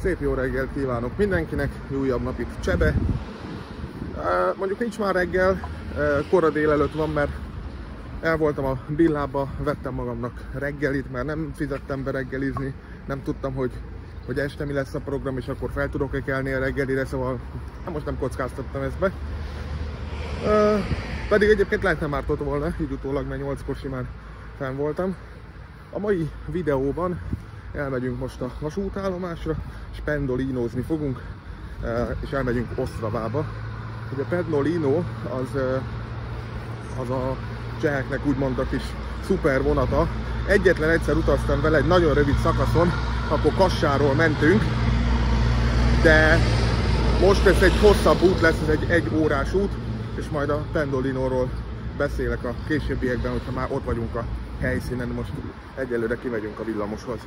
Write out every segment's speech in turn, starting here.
Szép jó reggelt kívánok mindenkinek, újabb nap itt Csebe. Mondjuk nincs már reggel, kora délelőtt van, mert el voltam a Billába, vettem magamnak reggelit, mert nem fizettem be reggelizni, nem tudtam, hogy este mi lesz a program, és akkor fel tudok-e kelni a reggelire, szóval most nem kockáztattam ezt be. Pedig egyébként lehet nem ártott volna, így utólag, mert 8-kor simán fenn voltam. A mai videóban elmegyünk most a vasútállomásra, és pendolinozni fogunk, és elmegyünk Osztravába. Ugye Pendolino az a cseheknek úgymond a kis szuper vonata. Egyetlen egyszer utaztam vele egy nagyon rövid szakaszon, akkor Kassáról mentünk, de most ez egy hosszabb út lesz, ez egy 1 órás út, és majd a Pendolinóról beszélek a későbbiekben, hogyha már ott vagyunk a helyszínen. Most egyelőre kimegyünk a villamoshoz.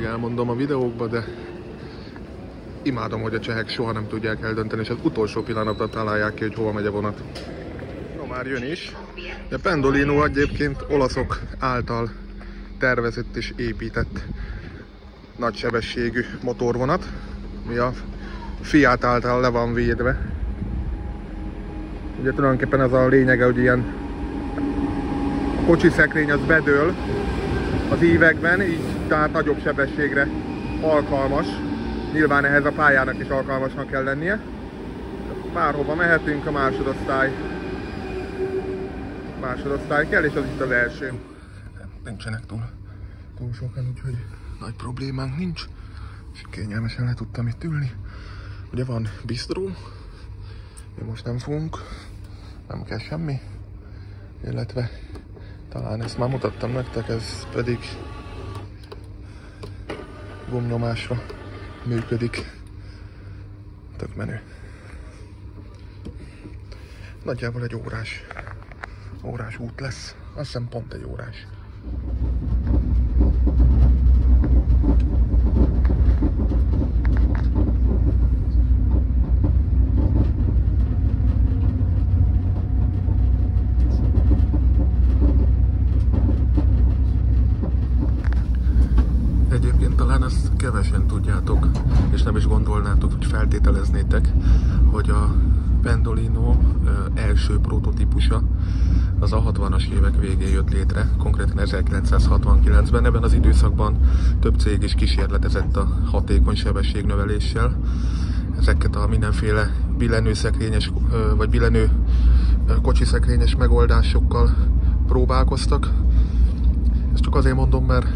Elmondom a videókba, de imádom, hogy a csehek soha nem tudják eldönteni, és az utolsó pillanatban találják ki, hogy hova megy a vonat. No, már jön is. A Pendolino egyébként olaszok által tervezett és épített nagysebességű motorvonat, mi a Fiat által le van védve. Ugye tulajdonképpen ez a lényege, hogy ilyen kocsi szekrény az bedől az ívekben, így tehát nagyobb sebességre alkalmas. Nyilván ehhez a pályának is alkalmasnak kell lennie. Bárhova mehetünk, a másodosztály kell, és az itt az első. Nincsenek túl sokan, úgyhogy nagy problémánk nincs. És kényelmesen le tudtam itt ülni. Ugye van bistró, mi most nem fogunk, nem kell semmi. Illetve talán ezt már mutattam nektek, ez pedig gomnyomásra működik. Tök menő. Nagyjából egy órás út lesz. Azt hiszem pont egy órás. Egyébként talán ezt kevesen tudjátok, és nem is gondolnátok, hogy feltételeznétek, hogy a Pendolino első prototípusa az a 60-as évek végén jött létre, konkrétan 1969-ben. Ebben az időszakban több cég is kísérletezett a hatékony sebességnöveléssel. Ezeket a mindenféle billenőszekrényes vagy billenő kocsiszekrényes megoldásokkal próbálkoztak. Ezt csak azért mondom, mert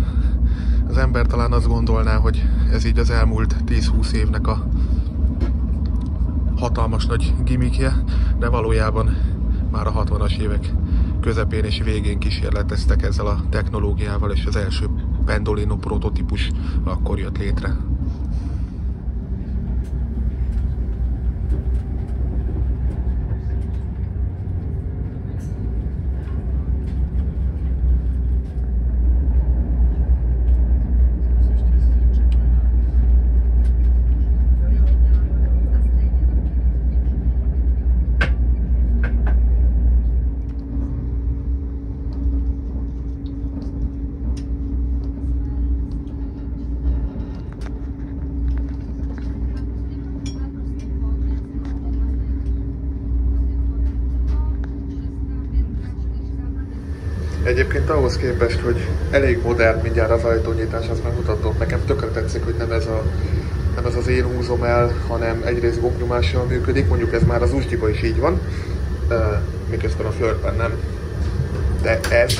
az ember talán azt gondolná, hogy ez így az elmúlt 10-20 évnek a hatalmas nagy gimmickje, de valójában már a 60-as évek közepén és végén kísérleteztek ezzel a technológiával, és az első Pendolino prototípus akkor jött létre. Egyébként ahhoz képest, hogy elég modern mindjárt az ajtónyitás, azt megmutatom, nekem tökre tetszik, hogy nem ez az én húzom el, hanem egyrészt gomnyomással működik, mondjuk ez már az Uzsgyiba is így van, miközben a Flörtben nem. De ez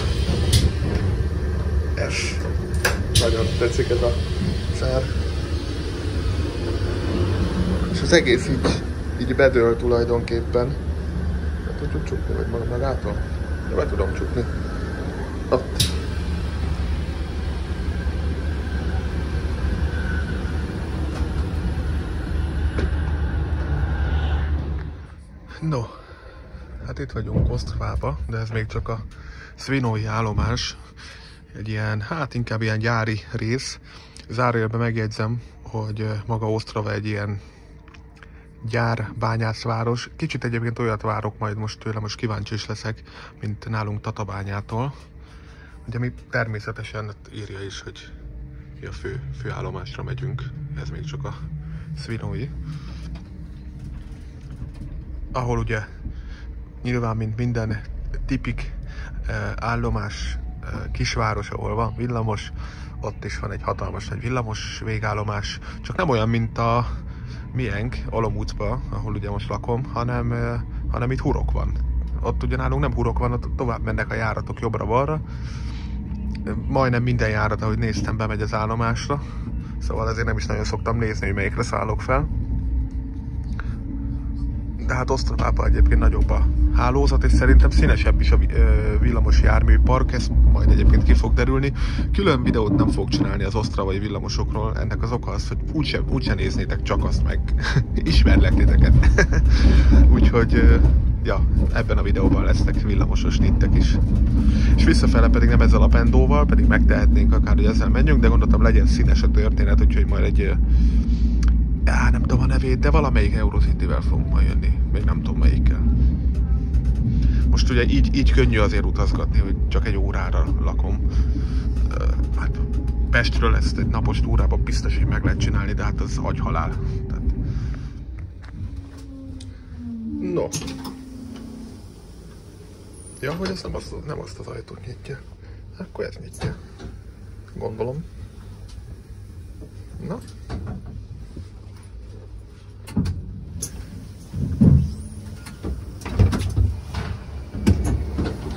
nagyon tetszik, ez a szár. És az egész így bedől tulajdonképpen. Be tudjuk csukni, vagy magától? De be tudom csukni. Ott. No, Hát itt vagyunk Ostravában, de ez még csak a Svinói állomás. Egy ilyen, hát inkább ilyen gyári rész. Zárójelben megjegyzem, hogy maga Ostrava egy ilyen gyárbányászváros. Kicsit egyébként olyat várok majd most tőle, most kíváncsi is leszek, mint nálunk Tatabányától. Ugye mi természetesen írja is, hogy a főállomásra megyünk. Ez még csak a Svinói. Ahol ugye nyilván, mint minden tipik állomás, kisváros, ahol van villamos, ott is van egy hatalmas nagy villamos végállomás, csak nem olyan, mint a miénk, Olomoucban, ahol ugye most lakom, hanem itt hurok van. Ott ugye nálunk nem hurok van, ott tovább mennek a járatok jobbra-balra. Majdnem minden járat, ahogy néztem, bemegy az állomásra, szóval ezért nem is nagyon szoktam nézni, hogy melyikre szállok fel. De hát Ostravában egyébként nagyobb a hálózat, és szerintem színesebb is a villamos járműpark, ez majd egyébként ki fog derülni. Külön videót nem fog csinálni az osztravai villamosokról, ennek az oka az, hogy úgyse néznétek csak azt meg, ismerlek titeket. Úgyhogy, ja, ebben a videóban lesznek villamosos snittek is. És visszafele pedig nem ezzel a pendóval, pedig megtehetnénk akár, hogy ezzel menjünk, de gondoltam, legyen színes a történet, úgyhogy majd egy nem tudom a nevét, de valamelyik Eurocityvel fogunk majd jönni. Még nem tudom melyikkel. Most ugye így könnyű azért utazgatni, hogy csak egy órára lakom. Hát Pestről ezt egy napos túrában biztos, hogy meg lehet csinálni, de hát az agyhalál. Tehát... No. Ja, hogy ez nem azt az ajtót nyitja. Akkor ez nyitja. Gondolom. Na.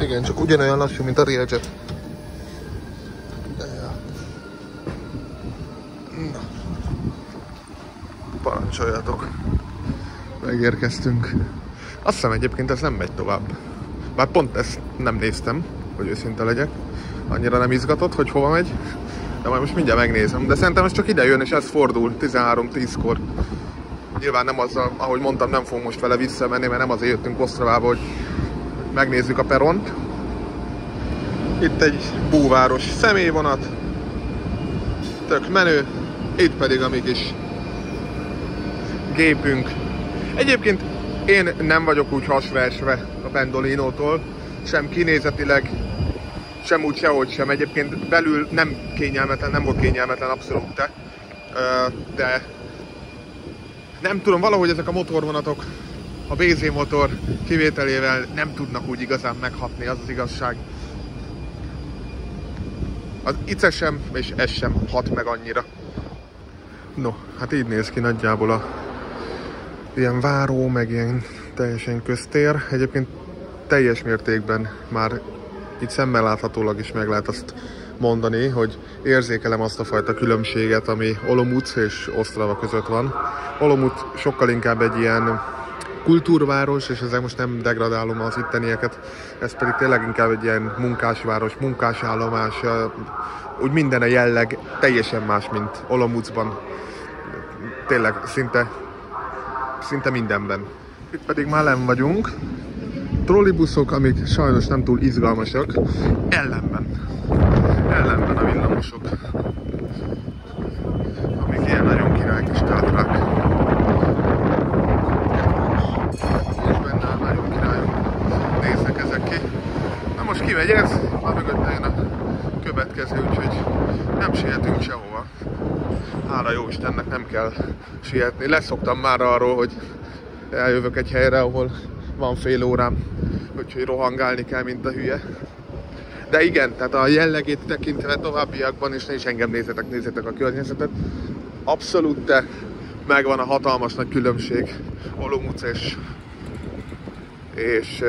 Igen, csak ugyanolyan lassú, mint a Railjet. Na. Parancsoljatok. Megérkeztünk. Azt hiszem egyébként ez nem megy tovább. Bár pont ezt nem néztem, hogy őszinte legyek. Annyira nem izgatott, hogy hova megy. De majd most mindjárt megnézem. De szerintem ez csak ide jön, és ez fordul 13:10-kor. Nyilván nem azzal, ahogy mondtam, nem fogunk most vele visszamenni, mert nem azért jöttünk Ostravába, hogy megnézzük a peront. Itt egy búváros személyvonat. Tök menő. Itt pedig a mi kis gépünk. Egyébként én nem vagyok úgy hasversve a Pendolinótól, sem kinézetileg, sem úgy, sehogy sem. Egyébként belül nem kényelmetlen, nem volt kényelmetlen abszolút, de nem tudom, valahogy ezek a motorvonatok, a BZ motor kivételével nem tudnak úgy igazán meghatni, az az igazság. Az ICE sem, és ez sem hat meg annyira. No, hát így néz ki nagyjából a ilyen váró, meg ilyen teljesen köztér. Egyébként teljes mértékben már itt szemmel láthatólag is meg lehet azt mondani, hogy érzékelem azt a fajta különbséget, ami Olomouc és Ostrava között van. Olomouc sokkal inkább egy ilyen kultúrváros, és ezzel most nem degradálom az ittenieket, ez pedig tényleg inkább egy ilyen munkásváros, munkásállomás, úgy minden a jelleg teljesen más, mint Olomoucban. Tényleg szinte mindenben. Itt pedig már lenn vagyunk. Trollibuszok, amik sajnos nem túl izgalmasak, ellenben a villamosok, amik ilyen nagyon király kis tátrak. És benne nagyon királyok néznek ezek ki. Na most kimegy ez, már mögött jön a következő, úgyhogy nem sietünk sehova. Hála jó Istennek, nem kell sietni. Leszoktam már arról, hogy eljövök egy helyre, ahol van fél órám, úgyhogy rohangálni kell, mint a hülye. De igen, tehát a jellegét tekintve továbbiakban, és ne is engem nézzetek a környezetet, abszolút megvan a hatalmas nagy különbség Olomouc és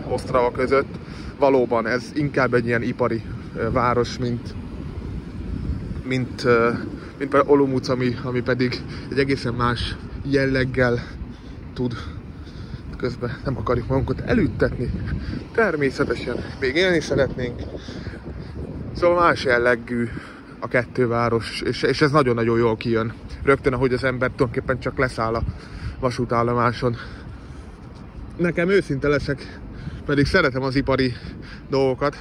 Ostrava között. Valóban ez inkább egy ilyen ipari város, mint például Olomouc, ami pedig egy egészen más jelleggel tud. Közben nem akarjuk magunkat elüttetni. Természetesen még élni szeretnénk. Szóval más jellegű a kettő város, és ez nagyon-nagyon jól kijön. Rögtön, ahogy az ember tulajdonképpen csak leszáll a vasútállomáson. nekem őszinte leszek, pedig szeretem az ipari dolgokat,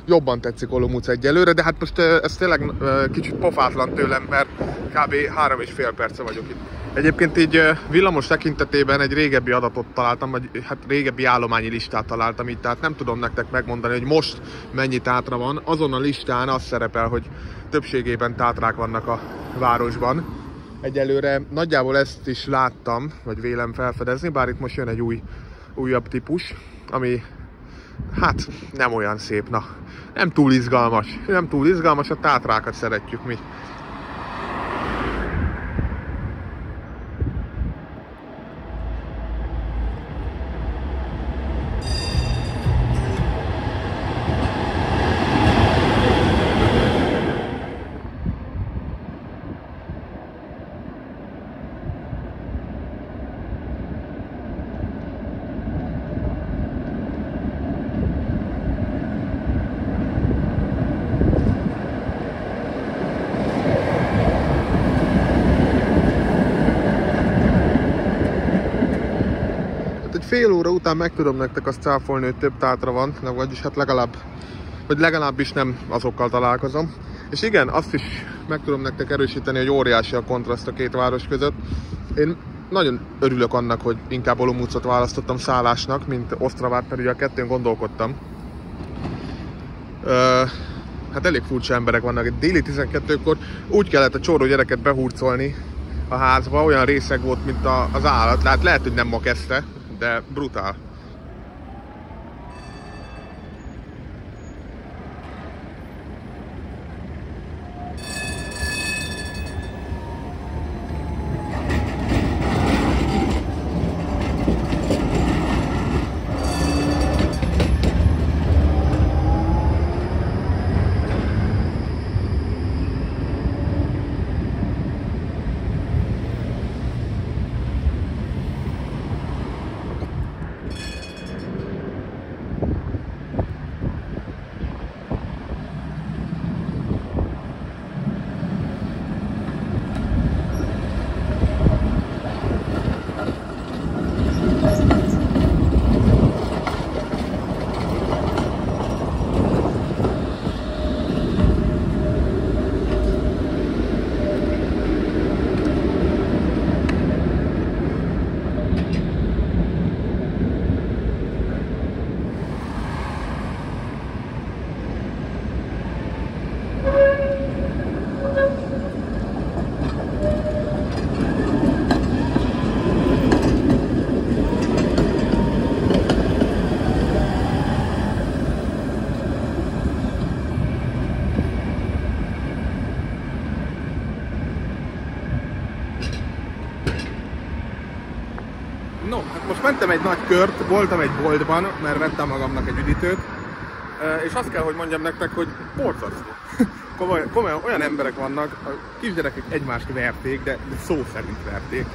jobban tetszik Olomouc egyelőre, de hát most ez tényleg kicsit pofátlan tőlem, mert kb. 3,5 perce vagyok itt. Egyébként így villamos tekintetében egy régebbi adatot találtam, vagy hát régebbi állományi listát találtam itt, tehát nem tudom nektek megmondani, hogy most mennyi tátra van. Azon a listán az szerepel, hogy többségében tátrák vannak a városban. Egyelőre nagyjából ezt is láttam, vagy vélem felfedezni, bár itt most jön egy újabb típus, ami hát nem olyan szép, na. Nem túl izgalmas, a tátrákat szeretjük mi. Fél óra után meg tudom nektek azt cáfolni, hogy több tátra van, vagyis hát legalábbis nem azokkal találkozom. És igen, azt is meg tudom nektek erősíteni, hogy óriási a kontraszt a két város között. Én nagyon örülök annak, hogy inkább Olomoucot választottam szállásnak, mint Ostravát, pedig a kettőn gondolkodtam. Hát elég furcsa emberek vannak. Déli 12-kor úgy kellett a csóró gyereket behurcolni a házba, olyan részeg volt, mint az állat. Hát lehet, hogy nem ma kezdte, de brutál. No, hát most mentem egy nagy kört, voltam egy boltban, mert vettem magamnak egy üdítőt, és azt kell, hogy mondjam nektek, hogy borzasztó. Komolyan olyan emberek vannak, a kisgyerekek egymást verték, de szó szerint verték.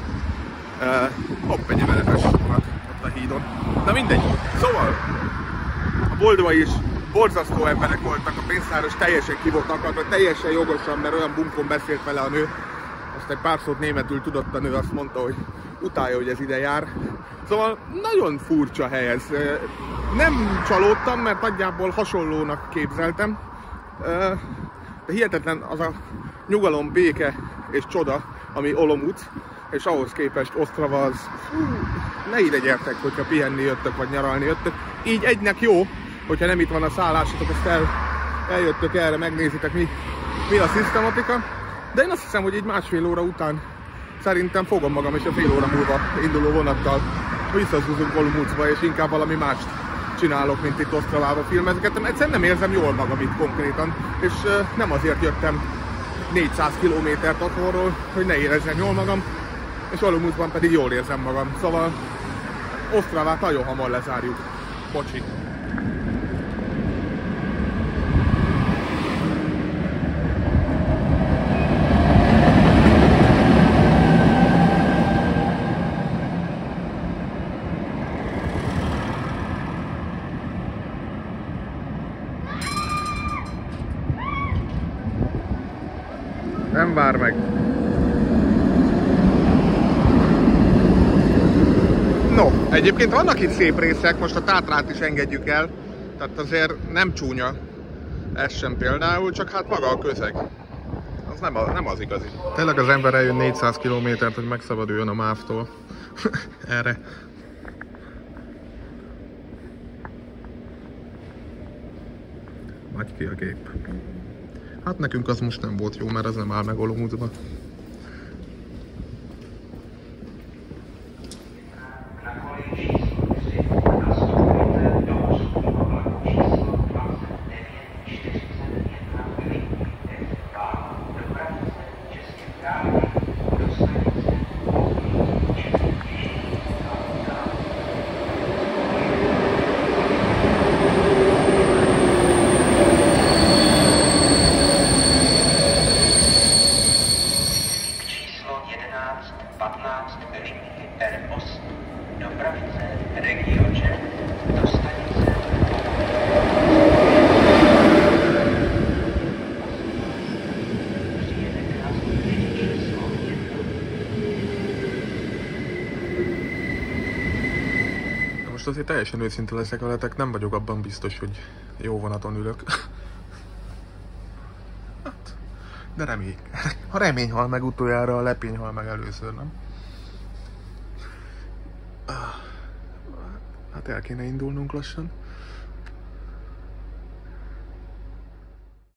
Hopp, egy emeletes vonat ott a hídon. Na mindegy, szóval a boltban is borzasztó emberek voltak, a pénztáros teljesen ki volt akadva, teljesen jogosan, mert olyan bunkon beszélt vele a nő. Azt egy pár szót németül tudott a nő, azt mondta, hogy utálja, hogy ez ide jár. Szóval nagyon furcsa hely ez. Nem csalódtam, mert nagyjából hasonlónak képzeltem. De hihetetlen az a nyugalom, béke és csoda, ami Olomouc, és ahhoz képest Ostrava az... ne ide gyertek, hogyha pihenni jöttök, vagy nyaralni jöttök. Így egynek jó, hogyha nem itt van a szállásotok, ezt eljöttök erre, megnézitek, mi a szisztematika. De én azt hiszem, hogy egy másfél óra után szerintem fogom magam, és a fél óra múlva induló vonattal visszazúzunk Olomoucba, és inkább valami mást csinálok, mint itt Ostravába filmezgetem. Egyszerűen nem érzem jól magam itt konkrétan, és nem azért jöttem 400 kilométert otthonról, hogy ne érezzem jól magam, és Olomoucban pedig jól érzem magam. Szóval Ostravát nagyon hamar lezárjuk. Bocsi. Nem vár meg. No, egyébként vannak itt szép részek, most a Tátrát is engedjük el, tehát azért nem csúnya ez sem például, csak hát maga a közeg. Az nem az igazi. Tényleg az ember eljön 400 kilométert, hogy megszabaduljon a MÁV-tól. Erre. Nagy ki a gép. Hát nekünk az most nem volt jó, mert az nem áll meg Olomoucba. Most azért teljesen őszinte leszek veletek, nem vagyok abban biztos, hogy jó vonaton ülök. Hát, de remény. A remény hal meg utoljára, a lepény hal meg először, nem? Hát el kéne indulnunk lassan.